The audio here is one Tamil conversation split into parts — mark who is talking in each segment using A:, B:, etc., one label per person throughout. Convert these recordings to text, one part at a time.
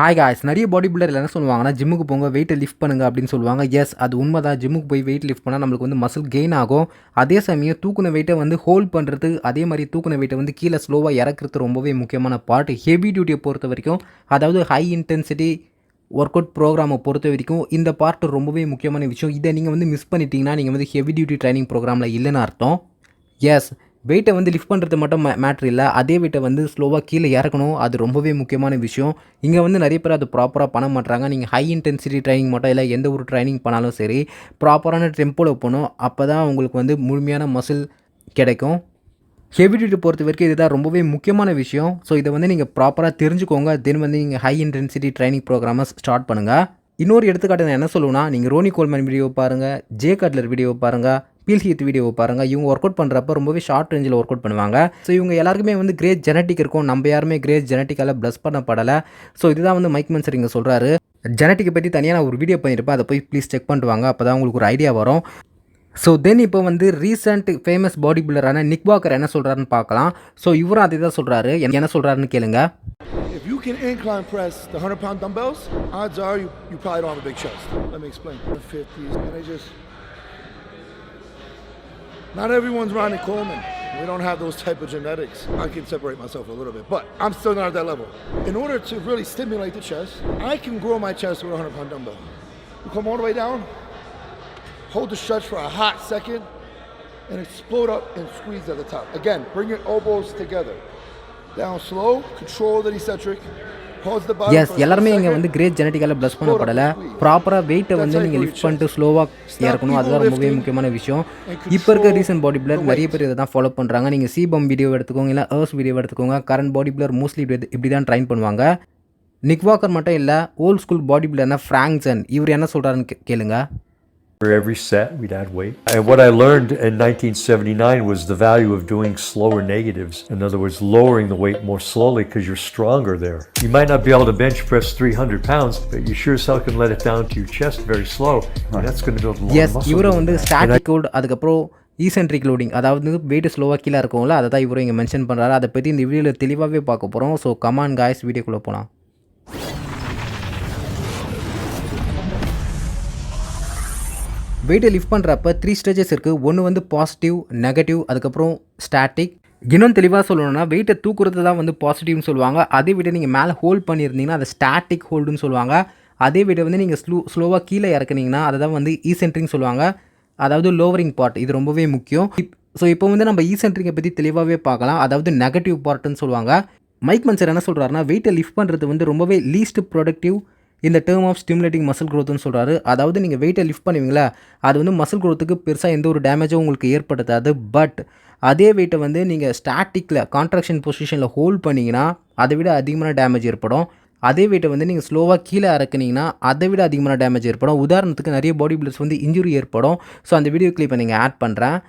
A: ஹாய் காய்ஸ், நிறைய பாடி பில்டர் என்ன சொல்லுவாங்கன்னா, ஜிம்முக்கு போங்க, வெயிட்டை லிஃப்ட் பண்ணுங்க அப்படின்னு சொல்லுவாங்க. எஸ், அது உண்மை தான். ஜிம்முக்கு போய் வெயிட் லிஃப்ட் பண்ணால் நம்மளுக்கு வந்து மசில் கெயின் ஆகும். அதே சமயம் தூக்குன வெயிட்டை வந்து ஹோல்ட் பண்ணுறது, அதே மாதிரி தூக்குன வெயிட்டை வந்து கீழே ஸ்லோவாக இறக்குறது ரொம்பவே முக்கியமான பார்ட். ஹெவி டியூட்டியை பொறுத்த வரைக்கும், அதாவது ஹை இன்டென்சிட்டி ஒர்க் அவுட் ப்ரோக்ராமை பொறுத்த வரைக்கும் இந்த பார்ட் ரொம்பவே முக்கியமான விஷயம். இதை நீங்கள் வந்து மிஸ் பண்ணிட்டீங்கன்னா நீங்கள் வந்து ஹெவி டியூட்டி ட்ரைனிங் ப்ரோக்ராமில் இல்லைன்னு அர்த்தம். எஸ், வெயிட்டை வந்து லிஃப்ட் பண்ணுறது மட்டும் மேட்ரு இல்லை, அதே வெயிட்டை வந்து ஸ்லோவாக கீழே இறக்கணும். அது ரொம்பவே முக்கியமான விஷயம். இங்கே வந்து நிறைய பேர் அது ப்ராப்பராக பண்ண மாட்டாங்க. நீங்கள் ஹை இன்டென்சிட்டி ட்ரைனிங் மட்டும் இல்லை, எந்த ஒரு ட்ரைனிங் பண்ணாலும் சரி, ப்ராப்பரான டெம்போவில் போகணும். அப்போ தான் உங்களுக்கு வந்து முழுமையான மசில் கிடைக்கும். ஹெவி டியூட்டி பொறுத்த வரைக்கும் இதுதான் ரொம்பவே முக்கியமான விஷயம். ஸோ இதை வந்து நீங்கள் ப்ராப்பராக தெரிஞ்சுக்கோங்க. தென் வந்து நீங்கள் ஹை இன்டென்சிட்டி ட்ரைனிங் ப்ரோக்ராமை ஸ்டார்ட் பண்ணுங்கள். இன்னொரு எடுத்துக்காட்டு நான் என்ன சொல்லுவேன்னா, நீங்கள் ரோனி கோல்மேன் வீடியோ பாருங்கள், ஜே கட்லர் வீடியோ பாருங்கள், பீல் ஹீத் வீடியோவை பாருங்கள். இவங்க ஒர்க் அவுட் பண்ணுறப்ப ரொம்பவே ஷார்ட் ரேஞ்சில் ஒர்க் அவுட் பண்ணுவாங்க. ஸோ இவங்க எல்லாருக்குமே வந்து கிரேட் ஜெனட்டிக் இருக்கும். நம்ம யாருமே கிரேட் ஜெனட்டிக்கால் ப்ளஸ் பண்ணப்படலை. ஸோ இதுதான் வந்து மைக் மென்சர் இங்கே சொல்கிறாரு. ஜெனட்டிக்கை பற்றி தனியாக நான் ஒரு வீடியோ பண்ணியிருப்பேன், அதை போய் ப்ளீஸ் செக் பண்ணிட்டு வாங்க. அப்போ தான் உங்களுக்கு ஒரு ஐடியா வரும். ஸோ தென் இப்போ வந்து ரீசெண்ட் ஃபேமஸ் பாடி பில்டரான நிக் வாக்கர் என்ன சொல்கிறாருன்னு பார்க்கலாம். ஸோ இவரும் அதே தான் சொல்கிறாரு. என்ன சொல்கிறாருன்னு கேளுங்க.
B: If you can incline press the 100-pound dumbbells, odds are you probably don't have a big chest. Let me explain. The 50s, and they just... Not everyone's Ronnie Coleman. We don't have those type of genetics. I can separate myself a little bit, but I'm still not at that level. In order to really stimulate the chest, I can grow my chest with a 100-pound dumbbell. You come all the way down, hold the stretch for a hot second, and explode up and squeeze at the top. Again, bring your elbows together. Down slow, control the eccentric.
A: Yes, எல்லாருமே இங்கே வந்து கிரேட் ஜெனட்டிக்கால் ப்ளஸ் பண்ணப்படலை. ப்ராப்பராக வெயிட்டை வந்து நீங்கள் லிஃப்ட் பண்ணிட்டு ஸ்லோவாக இறக்கணும். அதுதான் ரொம்பவே முக்கியமான விஷயம். இப்போ இருக்க ரீசன்ட் பாடி பில்டர் நிறைய பேர் இதை தான் ஃபாலோ பண்ணுறாங்க. நீங்கள் சிபம் வீடியோ எடுத்துக்கோங்க, இல்லை ஏர்ஸ் வீடியோ எடுத்துக்கோங்க. கரண்ட் பாடி பில்டர் மோஸ்ட்லி இப்படி தான் ட்ரைன் பண்ணுவாங்க. நிக் வாக்கர் மட்டும் இல்லை, ஓல்ட் ஸ்கூல் பாடி பில்டர்னா ஃப்ராங்க்சன், இவர் என்ன சொல்கிறாருன்னு கேளுங்க.
C: For every set, we'd add weight. And what I learned in 1979 was the value of doing slower negatives. In other words, lowering the weight more slowly because you're stronger there. You might not be able to bench press 300 pounds, but you sure as hell can let it down to your chest very slow. And that's going to build a lot of muscle.
A: இவரை வந்து ஸ்டாட்டிக் லோட், அதுக்கப்புறம் ஈசென்ட்ரிக் லோடிங், அதாவது வெயிட் ஸ்லோவாக கீழே இருக்கும்ல, அதை தான் இவரும் இங்கே மென்ஷன் பண்ணுறாரு. அதை பற்றி இந்த வீடியோவில் தெளிவாகவே பார்க்க போகிறோம். ஸோ கமான் காய்ஸ், வீடியோக்குள்ளே போகலாம். வெயிட்டை லிஃப்ட் பண்ணுறப்ப 3 ஸ்டேஜஸ் இருக்குது. ஒன்று வந்து பாசிட்டிவ், நெகட்டிவ், அதுக்கப்புறம் ஸ்டாட்டிக். இன்னும் தெளிவாக சொல்லணும்னா, வெயிட்டை தூக்குறது தான் வந்து பாசிட்டிவ்னு சொல்லுவாங்க. அதே வெயிட்டை நீங்கள் மேலே ஹோல்ட் பண்ணியிருந்தீங்கன்னா அதை ஸ்டாட்டிக் ஹோல்டுன்னு சொல்லுவாங்க. அதே வெயிட்டை வந்து நீங்கள் ஸ்லோவாக கீழே இறக்குனீங்கன்னா அதை தான் வந்து ஈசென்ட்ரிங் சொல்லுவாங்க, அதாவது லோவரிங் பார்ட். இது ரொம்பவே முக்கியம். ஸோ இப்போ வந்து நம்ம ஈசென்ட்ரிங்கை பற்றி தெளிவாகவே பார்க்கலாம். அதாவது நெகட்டிவ் பார்ட்டுன்னு சொல்லுவாங்க. மைக் மென்சர் என்ன சொல்கிறாருன்னா, வெயிட்டை லிஃப்ட் பண்ணுறது வந்து ரொம்பவே லீஸ்ட் ப்ரொடக்டிவ் இந்த டேர்ம் ஆஃப் ஸ்டிமுலேட்டிங் மசில் க்ரோத்துன்னு சொல்கிறாரு. அதாவது நீங்கள் வெயிட்டை லிஃப்ட் பண்ணுவீங்களா, அது வந்து மசில் க்ரோத்துக்கு பெருசாக எந்த ஒரு டேமேஜும் உங்களுக்கு ஏற்படுத்தாது. பட் அதே வெயிட்டை வந்து நீங்கள் ஸ்டாட்டிக்கில் கான்ட்ராக்ஷன் பொசிஷனில் ஹோல்ட் பண்ணிங்கன்னா அதை விட அதிகமான டேமேஜ் ஏற்படும். அதே வெயிட்டை வந்து நீங்கள் ஸ்லோவாக கீழே இறக்குனீங்கன்னா அதை விட அதிகமான டேமேஜ் ஏற்படும். உதாரணத்துக்கு நிறைய பாடி பில்டர்ஸ் வந்து இன்ஜுரி ஏற்படும். ஸோ அந்த வீடியோ கிளிப்பை நீங்கள் ஆட் பண்ணுறேன்.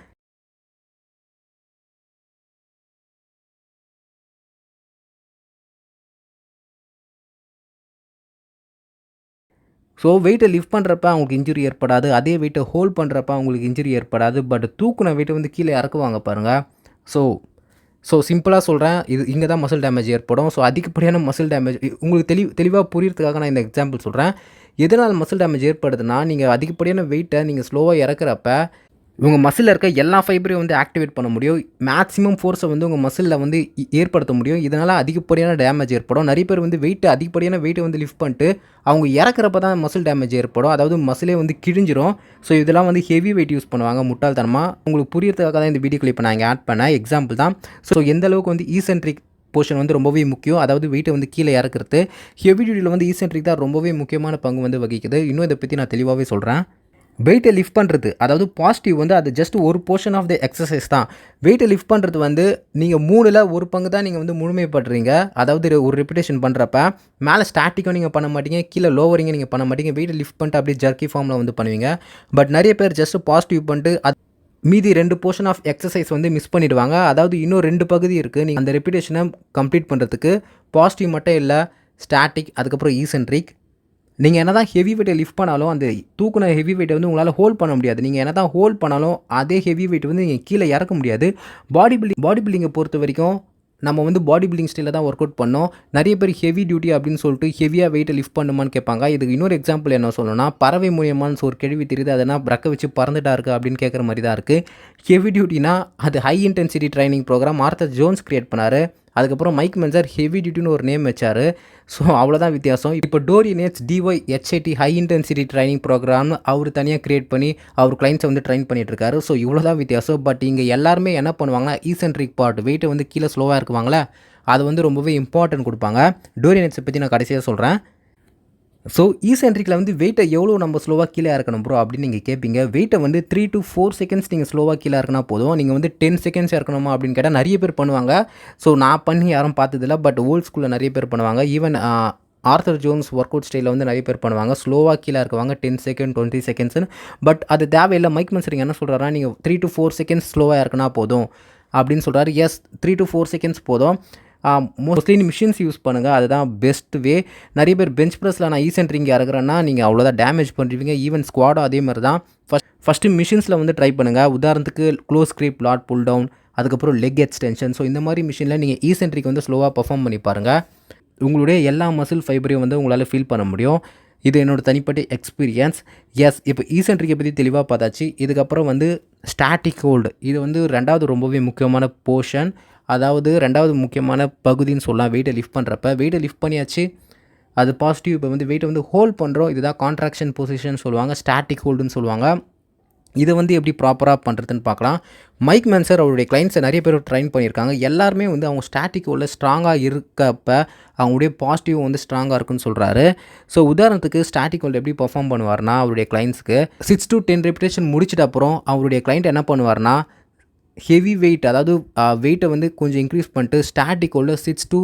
A: ஸோ வெயிட்டை லிஃப்ட் பண்ணுறப்ப அவங்களுக்கு இன்ஜுரி ஏற்படாது. அதே வெயிட்டை ஹோல்ட் பண்ணுறப்ப அவங்களுக்கு இன்ஜுரி ஏற்படாது. பட் தூக்குன வெயிட்டை வந்து கீழே இறக்குவாங்க பாருங்கள். ஸோ சிம்பிளாக சொல்கிறேன், இங்கே தான் மசில் டேமேஜ் ஏற்படும். ஸோ அதிகப்படியான மசில் டேமேஜ் உங்களுக்கு தெளிவாக புரியறதுக்காக நான் இந்த எக்ஸாம்பிள் சொல்கிறேன். எதனால் மசில் டேமேஜ் ஏற்படுதுன்னா, நீங்கள் அதிகப்படியான வெயிட்டை நீங்கள் ஸ்லோவாக இறக்குறப்ப உங்கள் மசிலில் இருக்க எல்லா ஃபைபரையும் வந்து ஆக்டிவேட் பண்ண முடியும். மேக்ஸிமம் ஃபோர்ஸை வந்து உங்கள் மசிலில் வந்து ஏற்படுத்த முடியும். இதனால் அதிகப்படியான டேமேஜ் ஏற்படும். நிறைய பேர் வந்து அதிகப்படியான வெயிட்டை வந்து லிஃப்ட் பண்ணிட்டு அவங்க இறக்குறப்ப தான் மசில் டேமேஜ் ஏற்படும். அதாவது மசிலே வந்து கிழிஞ்சிரும். ஸோ இதெல்லாம் வந்து ஹெவி வெயிட் யூஸ் பண்ணுவாங்க முட்டாள்தனமாக. உங்களுக்கு புரியறதுக்காக தான் இந்த வீடியோ கிளிப்பை நான் இங்கே ஆட் பண்ணேன், எக்ஸாம்பிள் தான். ஸோ எந்த அளவுக்கு வந்து ஈசென்ட்ரிக் போர்ஷன் வந்து ரொம்பவே முக்கியம். அதாவது வெயிட்டை வந்து கீழே இறக்குறது. ஹெவி டியூட்டியில் வந்து ஈசென்ட்ரிக் தான் ரொம்பவே முக்கியமான பங்கு வந்து வகிக்குது. இன்னும் இதை பற்றி நான் தெளிவாகவே சொல்கிறேன். வெயிட்டை லிஃப்ட் பண்ணுறது, அதாவது பாசிட்டிவ் வந்து அது ஜஸ்ட் ஒரு போர்ஷன் ஆஃப் த எக்ஸசைஸ் தான். வெயிட்டை லிஃப்ட் பண்ணுறது வந்து நீங்கள் 3ல் 1 பங்கு தான் நீங்கள் வந்து முழுமைப்படுறீங்க. அதாவது ஒரு ரெப்பிடேஷன் பண்ணுறப்ப மேலே ஸ்டாட்டிக்கும் நீங்கள் பண்ண மாட்டீங்க, கீழே லோவரிங்க நீங்கள் பண்ண மாட்டீங்க. வெயிட்டை லிஃப்ட் பண்ணிட்டு அப்படியே ஜர்க்கி ஃபார்மில் வந்து பண்ணுவீங்க. பட் நிறைய பேர் ஜஸ்ட் பாசிட்டிவ் பண்ணிட்டு மீதி 2 போர்ஷன் ஆஃப் எக்ஸசைஸ் வந்து மிஸ் பண்ணிவிடுவாங்க. அதாவது இன்னும் 2 பகுதி இருக்குது நீங்கள் அந்த ரெப்பிடேஷனை கம்ப்ளீட் பண்ணுறதுக்கு. பாசிட்டிவ் மட்டும் இல்லை, ஸ்டாட்டிக், அதுக்கப்புறம் ஈசென்ட்ரிக். நீங்கள் என்ன தான் ஹெவி வெயிட்டை லிஃப்ட் பண்ணாலும் அந்த தூக்குன ஹெவி வெயிட்டை வந்து உங்களால் ஹோல்ட் பண்ண முடியாது. நீங்கள் என்ன தான் ஹோல்ட் பண்ணாலும் அதே ஹெவி வெயிட் வந்து நீங்கள் கீழே இறக்க முடியாது. பாடி பில்டிங்கை பொறுத்த வரைக்கும் நம்ம வந்து பாடி பில்டிங் ஸ்டைலில் தான் ஒர்க் அவுட் பண்ணோம். நிறைய பேர் ஹெவி டியூட்டி அப்படின்னு சொல்லிட்டு ஹெவியாக வெயிட்டை லிஃப்ட் பண்ணுமான்னு கேட்பாங்க. இதுக்கு இன்னொரு எக்ஸாம்பிள் என்ன சொல்லணும்னா, பறவை மூலியமான்னு ஒரு கேள்வி தெரியுது. அதனா ரெக்க வச்சு பறந்துட்டா இருக்குது அப்படின்னு கேட்குற மாதிரி தான் இருக்குது. ஹெவி டியூட்டினா அது high intensity training programme Arthur Jones create பண்ணார். அதுக்கப்புறம் மைக் மென்சர் ஹெவி டியூட்டின்னு ஒரு நேம் வச்சார். ஸோ அவ்வளோதான் வித்தியாசம். இப்போ Dorian H DYHIT high intensity training ப்ரோக்ராம்னு அவர் தனியாக கிரியேட் பண்ணி அவர் கிளைண்ட்ஸை வந்து ட்ரைன் பண்ணிகிட்ருக்காரு. ஸோ இவ்வளோ தான் வித்தியாசம். பட் இங்கே எல்லாருமே என்ன பண்ணுவாங்கன்னா, ஈசென்ட்ரிக் பார்ட் வெயிட்டை வந்து கீழே ஸ்லோவாக இருக்குவாங்களே, அது வந்து ரொம்பவே இம்பார்ட்டன்ட் கொடுப்பாங்க. டோரியன் ஹெச்சை பற்றி நான் கடைசியாக சொல்கிறேன். ஸோ ஈசென்ட்ரிக்கில் வந்து வெயிட்டை எவ்வளோ நம்ம ஸ்லோவாக கீழே இறக்கணும் ப்ரோ அப்படின்னு நீங்கள் கேட்பீங்க. வெயிட்டை வந்து 3 to 4 செகண்ட்ஸ் நீங்கள் ஸ்லோவாக கீழே இறக்குனா போதும். நீங்கள் வந்து 10 செகண்ட்ஸ் இறக்கணுமா அப்படின்னு கேட்டால் நிறைய பேர் பண்ணுவாங்க. ஸோ நான் பண்ணி யாரும் பார்த்ததில்ல. பட் ஓல்ட் ஸ்கூலில் நிறைய பேர் பண்ணுவாங்க. Even author Jones work out ஸ்டைலில் வந்து நிறைய பேர் பண்ணுவாங்க. ஸ்லோவாக கீழே இருக்குவாங்க 10 செகண்ட் 20 செகண்ட்ஸ்னு. பட் அது தேவையில்லை. மைக் மென்சர் என்ன சொல்கிறாரா, நீங்கள் 3 to 4 செகண்ட்ஸ் ஸ்லோவாக இறக்குனா போதும் அப்படின்னு சொல்கிறாரு. எஸ், 3 to 4 செகண்ட்ஸ் போதும். மோஸ்ட்லி மிஷின்ஸ் யூஸ் பண்ணுங்கள், அதுதான் பெஸ்ட் வே. நிறைய பேர் பெஞ்ச் ப்ரெஸில் நான் ஈசென்ட்ரிங் இறக்குறேன்னா நீங்கள் அவ்வளோதான் டேமேஜ் பண்ணுறீங்க. ஈவன் ஸ்குவாடும் அதே மாதிரி தான். ஃபஸ்ட்டு மிஷின்ஸில் வந்து ட்ரை பண்ணுங்கள். உதாரணத்துக்கு close grip, lat pull down, அதுக்கப்புறம் லெக் எக்ஸ்டென்ஷன். ஸோ இந்த மாதிரி மிஷினில் நீங்கள் ஈசென்ட்ரிக் வந்து ஸ்லோவாக பர்ஃபார்ம் பண்ணி பாருங்கள். உங்களுடைய எல்லா மசில் ஃபைபரையும் வந்து உங்களால் ஃபீல் பண்ண முடியும். இது என்னோடய தனிப்பட்ட எக்ஸ்பீரியன்ஸ். எஸ், இப்போ ஈசென்ட்ரிக்கை பற்றி தெளிவாக பார்த்தாச்சு. இதுக்கப்புறம் வந்து ஸ்டாட்டிக் ஹோல்டு, இது வந்து ரெண்டாவது ரொம்பவே முக்கியமான போர்ஷன். அதாவது ரெண்டாவது முக்கியமான பகுதின்னு சொல்லலாம். வெயிட்டை லிஃப்ட் பண்ணுறப்ப வெயிட்டை லிஃப்ட் பண்ணியாச்சு, அது பாசிட்டிவ். இப்போ வந்து வெயிட்டை வந்து ஹோல்ட் பண்ணுறோம். இதுதான் கான்ட்ராக்ஷன் பொசிஷன் சொல்லுவாங்க, ஸ்டாட்டிக் ஹோல்டுன்னு சொல்லுவாங்க. இதை வந்து எப்படி ப்ராப்பராக பண்ணுறதுன்னு பார்க்கலாம். மைக் மென்சர் அவருடைய கிளைண்ட்ஸை நிறைய பேர் ட்ரைன் பண்ணியிருக்காங்க. எல்லாருமே வந்து அவங்க ஸ்டாட்டிக் ஹோல்டில் ஸ்ட்ராங்காக இருக்கப்ப அவங்களுடைய பாசிட்டிவ் வந்து ஸ்ட்ராங்காக இருக்குன்னு சொல்கிறாரு. ஸோ உதாரணத்துக்கு ஸ்டாட்டிக் ஹோல்டு எப்படி பர்ஃபார்ம் பண்ணுவார்னா, அவருடைய கிளைண்ட்ஸ்க்கு 6 to 10 ரெப்பிடேஷன் முடிச்சிட்ட அப்புறம் அவருடைய கிளைண்ட் என்ன பண்ணுவார்னா, ஹெவி வெயிட், அதாவது வெயிட்டை வந்து கொஞ்சம் இன்க்ரீஸ் பண்ணிட்டு ஸ்டாட்டிக் ஹோல்டில் 6 to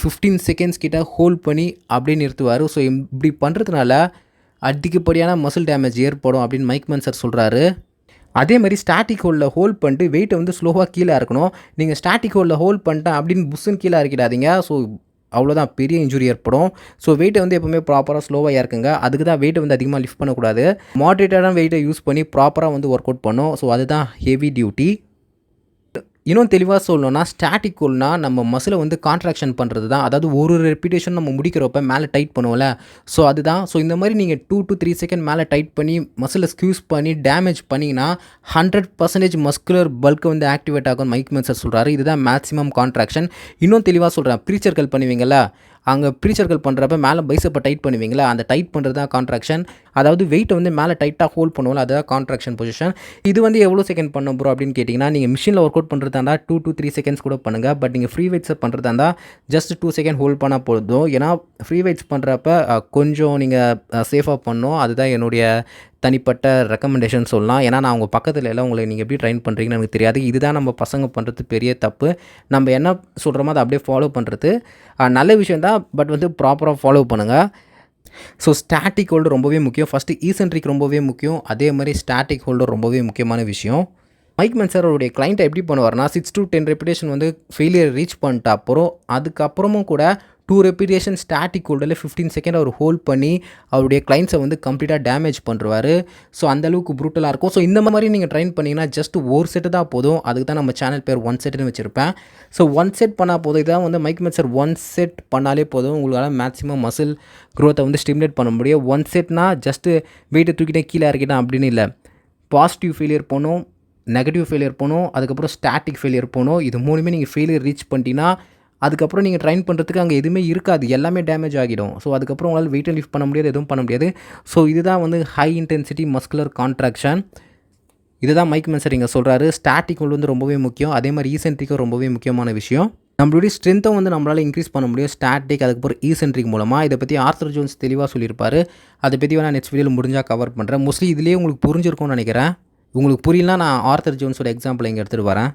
A: 15 செகண்ட்ஸ் கிட்ட ஹோல்ட் பண்ணி அப்படியே நிறுத்துவார். ஸோ இப்படி பண்ணுறதுனால அதிகப்படியான மசில் டேமேஜ் ஏற்படும் அப்படின்னு மைக் மென்சர் சொல்கிறாரு. அதே மாதிரி ஸ்டாட்டிக் ஹோல்டில் ஹோல்ட் பண்ணிட்டு வெயிட்டை வந்து ஸ்லோவாக கீழே இறக்கணும். நீங்கள் ஸ்டாட்டிக் ஹோல்டில் ஹோல்ட் பண்ணிட்டேன் அப்படின்னு புஷ்ஷுன்னு கீழே இறக்கிடாதீங்க. ஸோ அவ்வளோதான், பெரிய இன்ஜுரி ஏற்படும். ஸோ வெயிட்டை வந்து எப்போவுமே ப்ராப்பராக ஸ்லோவாக இறக்குங்க. அதுக்கு தான் வெயிட்டை வந்து அதிகமாக லிஃப்ட் பண்ணக்கூடாது. மாட்ரேட்டடான வெயிட்டை யூஸ் பண்ணி ப்ராப்பராக வந்து ஒர்க் அவுட் பண்ணும். ஸோ அதுதான் ஹெவி டியூட்டி. இன்னும் தெளிவாக சொல்லணும்னா, ஸ்டாட்டிக் ஹோல்ட்னா நம்ம மசிலை வந்து கான்ட்ராக்ஷன் பண்ணுறது தான். அதாவது ஒரு ரெப்பிடேஷன் நம்ம முடிக்கிறப்ப மேலே டைட் பண்ணுவோம்ல, ஸோ அதுதான். ஸோ இந்த மாதிரி நீங்கள் 2 to 3 செகண்ட் மேலே டைட் பண்ணி மசிலை ஸ்க்யூஸ் பண்ணி டேமேஜ் பண்ணிங்கன்னா 100% மஸ்குலர் பல்க் வந்து ஆக்டிவேட் ஆகும் மைக் மென்சர் சொல்கிறாரு. இதுதான் மேக்ஸிமம் கான்ட்ராக்ஷன். இன்னும் தெளிவாக சொல்கிறேன், ப்ரீச்சர்கள் பண்ணுவீங்களா, அங்கே ப்ரீச்சர்கள் பண்ணுறப்ப மேலே பைசப்பை டைட் பண்ணுவீங்களா, அந்த டைட் பண்ணுறது தான் கான்ட்ராக்ஷன். அதாவது வெயிட்டை வந்து மேலே டைட்டாக ஹோல்ட் பண்ணுவோம்ல, அதுதான் கான்ட்ராக்ஷன் பொசிஷன். இது வந்து எவ்வளோ செகண்ட் பண்ண ப்ரோ அப்படின்னு கேட்டிங்கன்னா, நீங்கள் மிஷினில் ஒர்க் அவுட் பண்ணுறதா இருந்தால் 2 to 3 செகண்ட்ஸ் கூட பண்ணுங்கள். பட் நீங்கள் ஃப்ரீ வெயிட்ஸை பண்ணுறதா இருந்தால் ஜஸ்ட் 2 செகண்ட் ஹோல்ட் பண்ணால் போதும். ஏன்னா ஃப்ரீ வெயிட்ஸ் பண்ணுறப்ப கொஞ்சம் நீங்கள் சேஃபாக பண்ணணும். அதுதான் என்னுடைய தனிப்பட்ட ரெக்கமெண்டேஷன் சொல்லலாம். ஏன்னா நான் உங்கள் பக்கத்தில் எல்லாம் உங்களை நீங்கள் எப்படி ட்ரைன் பண்ணுறீங்கன்னு எனக்கு தெரியாது. இதுதான் நம்ம பசங்க பண்ணுறது பெரிய தப்பு. நம்ம என்ன சொல்கிறோமோ அதை அப்படியே ஃபாலோ பண்ணுறது நல்ல விஷயம் தான். பட் வந்து ப்ராப்பராக ஃபாலோ பண்ணுங்கள். ஸோ ஸ்டாட்டிக் ஹோல்டு ரொம்பவே முக்கியம். ஃபஸ்ட்டு ஈசென்ட்ரிக் ரொம்பவே முக்கியம். அதே மாதிரி ஸ்டாட்டிக் ஹோல்டு ரொம்பவே முக்கியமான விஷயம். மைக் மென்சர் அவருடைய கிளைண்ட்டை எப்படி பண்ணுவார்னா, 6 to 10 ரெப்பிடேஷன் வந்து ஃபெயிலியர் ரீச் பண்ணிட்ட அப்புறம் அதுக்கப்புறமும் கூட 2 ரெப்பிடேஷன் ஸ்டாட்டிக் ஹோல்டில் 15 செகண்ட் அவர் ஹோல்ட் பண்ணி அவருடைய கிளைண்ட்ஸை வந்து கம்ப்ளீட்டாக டேமேஜ் பண்ணுவார். ஸோ அந்தளவுக்கு ப்ரூட்டலாக இருக்கும். ஸோ இந்த மாதிரி நீங்கள் ட்ரைன் பண்ணிங்கன்னா ஜஸ்ட் ஒரு செட்டு தான் போதும். அதுக்கு தான் நம்ம சேனல் பேர் 1 செட்னு வச்சுருப்பேன். ஸோ 1 செட் பண்ணால் போதும். இதான் வந்து மைக் மென்சர் 1 செட் பண்ணாலே போதும். உங்களால் மேக்ஸிமம் மசில் க்ரோத்தை வந்து ஸ்டிமுலேட் பண்ண முடியும். 1 செட்னா ஜஸ்ட்டு வெயிட்டை தூக்கிட்டே கீழே இறக்கிட்டேன் அப்படின்னு இல்லை. பாசிட்டிவ் ஃபெயிலியர் போகணும், நெகட்டிவ் ஃபெயிலியர் போகணும், அதுக்கப்புறம் ஸ்டாட்டிக் ஃபெயிலியர் போகணும். இது மூணுமே நீங்கள் ஃபெயிலியர் ரீச் பண்ணிட்டீங்கன்னா அதுக்கப்புறம் நீங்கள் ட்ரைன் பண்ணுறதுக்கு அங்கே எதுவுமே இருக்காது, எல்லாமே டேமேஜ் ஆகிடும். ஸோ அதுக்கப்புறம் உங்களால் வெயிட்டை லிஃப்ட் பண்ண முடியாது, எதுவும் பண்ண முடியாது. ஸோ இதுதான் வந்து ஹை இன்டென்சிட்டி மஸ்குலர் கான்ட்ராக்ஷன். இதுதான் மைக் மென்சர் இங்கே சொல்கிறாரு. ஸ்டாட்டிக் ஹோல்டு வந்து ரொம்பவே முக்கியம். அதே மாதிரி ஈசென்ட்ரிக்கும் ரொம்பவே முக்கியமான விஷயம். நம்மளுடைய ஸ்ட்ரென்த்தை வந்து நம்மளால் இன்க்ரீஸ் பண்ண முடியும் ஸ்டாட்டிக், அதுக்கப்புறம் ஈசென்ட்ரிக் மூலமாக. இதை பற்றி ஆர்த்தர் ஜோன்ஸ் தெளிவாக சொல்லியிருப்பார். அதை பற்றி நான் நெக்ஸ்ட் வீடியோவில் முடிஞ்சால் கவர் பண்ணுறேன். மோஸ்ட்லி இதிலேயே உங்களுக்கு புரிஞ்சிருக்கும்னு நினைக்கிறேன். உங்களுக்கு புரியலனா நான் ஆர்த்தர் ஜோன்ஸோட எக்ஸாம்பிள் இங்கே எடுத்துகிட்டு வரேன்.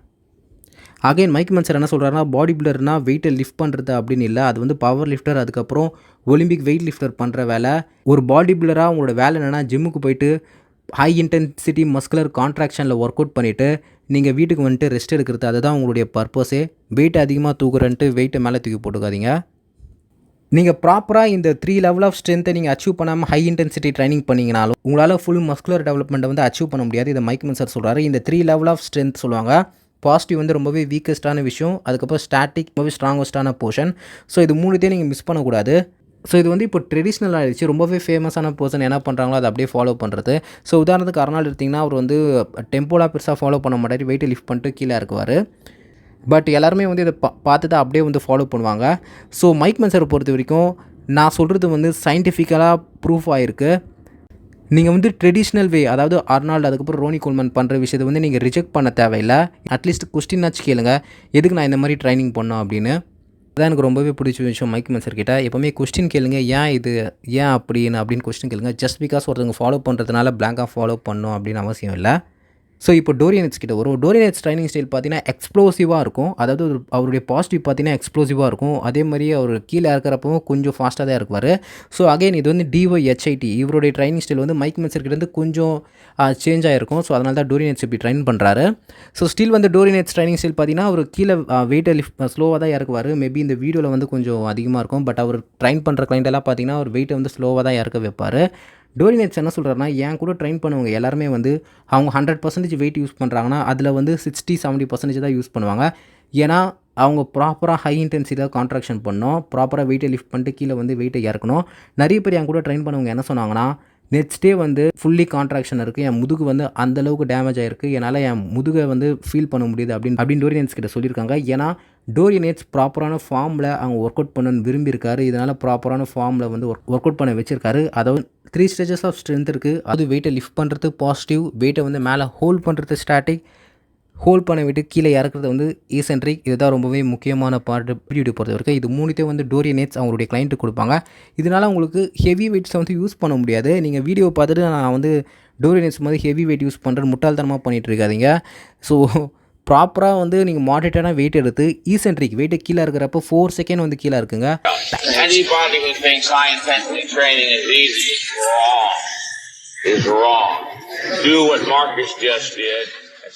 A: அகைன் மைக் மென்சர் என்ன சொல்கிறாருன்னா, பாடி பில்டர்னா வெயிட்டை லிஃப்ட் பண்ணுறது அப்படின்னு இல்லை, அது வந்து பவர் லிஃப்டர், அதுக்கப்புறம் ஒலிம்பிக் வெயிட் லிஃப்டர் பண்ணுற வேலை. ஒரு பாடி பில்டராக உங்களோட வேலை என்னென்னா, ஜிம்முக்கு போயிட்டு ஹை இன்டென்சிட்டி மஸ்குலர் கான்ட்ராக்ஷனில் ஒர்க் அவுட் பண்ணிவிட்டு நீங்கள் வீட்டுக்கு வந்துட்டு ரெஸ்ட் எடுக்கிறது, அதுதான் உங்களுடைய பர்பஸே. வெயிட் அதிகமாக தூக்குறன்ட்டு வெயிட்டை மேலே தூக்கி போட்டுக்காதீங்க. நீங்கள் ப்ராப்பராக இந்த 3 லெவல் ஆஃப் ஸ்ட்ரென்த்தை நீங்கள் அச்சீவ் பண்ணாமல் ஹை இன்டென்சிட்டி ட்ரைனிங் பண்ணிங்கனாலும் உங்களால் ஃபுல் மஸ்குலர் டெவலப்மெண்ட்டை வந்து அச்சீவ் பண்ண முடியாது. இதை மைக் மென்சர் சொல்கிறாரு. இந்த 3 லெவல் ஆஃப் ஸ்ட்ரென்த் சொல்லுவாங்க. பாசிட்டிவ் வந்து ரொம்பவே வீக்கஸ்ட்டான விஷயம், அதுக்கப்புறம் ஸ்டாட்டிக் ரொம்பவே ஸ்ட்ராங்கஸ்ட்டான போர்ஷன். ஸோ இது 3த்தையும் நீங்கள் மிஸ் பண்ணக்கூடாது. ஸோ இது வந்து இப்போ ட்ரெடிஷ்னல் ஆகிடுச்சு. ரொம்பவே ஃபேமஸான பர்சன் என்ன பண்ணுறாங்களோ அதை அப்படியே ஃபாலோ பண்ணுறது. ஸோ உதாரணத்துக்கு அர்னால்டு எடுத்திங்கன்னா அவர் வந்து டெம்போலாம் பெருசாக ஃபாலோ பண்ண மாட்டார், வெயிட்டை லிஃப்ட் பண்ணிட்டு கீழே இறக்குவார். பட் எல்லாருமே வந்து இதை பார்த்து தான் அப்படியே வந்து ஃபாலோ பண்ணுவாங்க. ஸோ மைக் மென்சரை பொறுத்த வரைக்கும் நான் சொல்கிறது வந்து சயின்டிஃபிக்கலாக ப்ரூஃப் ஆகிருக்கு. நீங்கள் வந்து ட்ரெடிஷ்னல் வே, அதாவது அர்னால்டு அதுக்கப்புறம் ரோனி கோல்மன் பண்ணுற விஷயத்தை வந்து நீங்கள் ரிஜெக்ட் பண்ண தேவையில்லை. அட்லீஸ்ட் கொஸ்டினாச்சு கேளுங்க, எதுக்கு நான் இந்த மாதிரி ட்ரைனிங் பண்ணோம் அப்படின்னு. அதான் எனக்கு ரொம்பவே பிடிச்ச விஷயம் மைக் மென்சர் கிட்ட. எப்போவுமே கொஸ்டின் கேளுங்க, ஏன் இது, ஏன் அப்படின்னு கொஸ்டின் கேளுங்க. ஜஸ்ட் பிகாஸ் ஒருத்தவங்க ஃபாலோ பண்ணுறதுனால பிளாங்காக ஃபாலோ பண்ணணும் அப்படின்னு அவசியம் இல்லை. ஸோ இப்போ டோரியன் எட்ஸ் கிட்ட வரும். டோரியன் எட்ஸ் ட்ரைனிங் ஸ்டைல் பார்த்தீங்கன்னா எக்ஸ்ப்ளோசிவாக இருக்கும். அதாவது அவருடைய பாசிட்டிவ் பார்த்தீங்கன்னா எக்ஸ்ப்ளோசிவாக இருக்கும். அதே மாதிரி அவர் கீழே இருக்கிறப்பவும் கொஞ்சம் ஃபாஸ்ட்டாக தான் இருக்குவார். ஸோ அகைன் இது வந்து DYHIT இவருடைய ட்ரைனிங் ஸ்டைல் வந்து மைக் மென்சர் கிட்ட வந்து கொஞ்சம் சேஞ்ச் ஆகிருக்கும். ஸோ அதனால தான் டோரியன் எட்ஸ் இப்படி ட்ரைன் பண்ணுறாரு. ஸோ ஸ்டில் வந்து டோரியன் எட்ஸ் ட்ரைனிங் ஸ்டைல் பார்த்தீங்கன்னா அவர் கீழே வெயிட்டை லிஃப்ட் ஸ்லோவாக தான் இறக்குவார். மேபி இந்த வீடியோவில் வந்து கொஞ்சம் அதிகமாக இருக்கும். பட் அவர் ட்ரைன் பண்ணுற கிளைண்டெல்லாம் பார்த்தீங்கன்னா அவர் வெயிட்டை வந்து ஸ்லோவாக தான் இறக்க வைப்பார். டோரியன் எட்ஸ் என்ன சொல்கிறாருன்னா, என் கூட ட்ரைன் பண்ணுவங்க எல்லாருமே வந்து அவங்க 100% வெயிட் யூஸ் பண்ணுறாங்கன்னா அதில் வந்து 60-70% தான் யூஸ் பண்ணுவாங்க. ஏன்னா அவங்க ப்ராப்பராக ஹை இன்டென்சிட்டியில் கான்ட்ராக்ஷன் பண்ணணும், ப்ராப்பராக வெயிட்டை லிஃப்ட் பண்ணிட்டு கீழே வந்து வெயிட்டை இறக்கணும். நிறைய பேர் என் கூட ட்ரைன் பண்ணவங்க என்ன சொன்னாங்கன்னா, நெக்ஸ்ட் டே வந்து ஃபுல்லி கான்ட்ராக்ஷன் இருக்குது, என் முதுகு வந்து அந்தளவுக்கு டேமேஜ் ஆகிருக்கு, என்னால் என் முதுகை வந்து ஃபீல் பண்ண முடியுது அப்படின்னு டோரியன் எட்ஸ் கிட்ட சொல்லியிருக்காங்க. ஏன்னா டோரியன் எட்ஸ் ப்ராப்பரான ஃபார்மில் அவங்க ஒர்க் அவுட் பண்ணணும்னு விரும்பியிருக்காரு. இதனால் ப்ராப்பரான ஃபார்மில் வந்து ஒர்க் அவுட் பண்ண வச்சிருக்காரு. அதாவது 3 ஸ்டேஜஸ் ஆஃப் ஸ்ட்ரென்த் இருக்குது. அது வெயிட்டை லிஃப்ட் பண்ணுறது பாசிட்டிவ், வெயிட்டை வந்து மேலே ஹோல்ட் பண்ணுறது ஸ்டாட்டிக், ஹோல்ட் பண்ண விட்டு கீழே இறக்குறது வந்து ஈசென்ட்ரிக். இதுதான் ரொம்பவே முக்கியமான பார்ட் பிடியூட்டி பொறுத்த வரைக்கும். இது 3த்தையும் வந்து டோரியன் எட்ஸ் அவங்களுடைய கிளைண்ட்டுக்கு கொடுப்பாங்க. இதனால் உங்களுக்கு ஹெவி வெயிட்ஸை வந்து யூஸ் பண்ண முடியாது. நீங்கள் வீடியோ பார்த்துட்டு நான் வந்து டோரியன் எட்ஸ் மாதிரி ஹெவி வெயிட் யூஸ் பண்ணுறது முட்டாள்தனமாக பண்ணிகிட்டு இருக்காதீங்க. ஸோ ப்ராப்பராக வந்து நீங்கள் மாடரேட்டான வெயிட் எடுத்து ஈசென்ட்ரிக் வெயிட்டை கீழே இருக்கிறப்போ 4 செகண்ட் வந்து கீழே இருக்குங்க.
D: Anybody who thinks high intensity training is easy is wrong. Do what Marcus just did.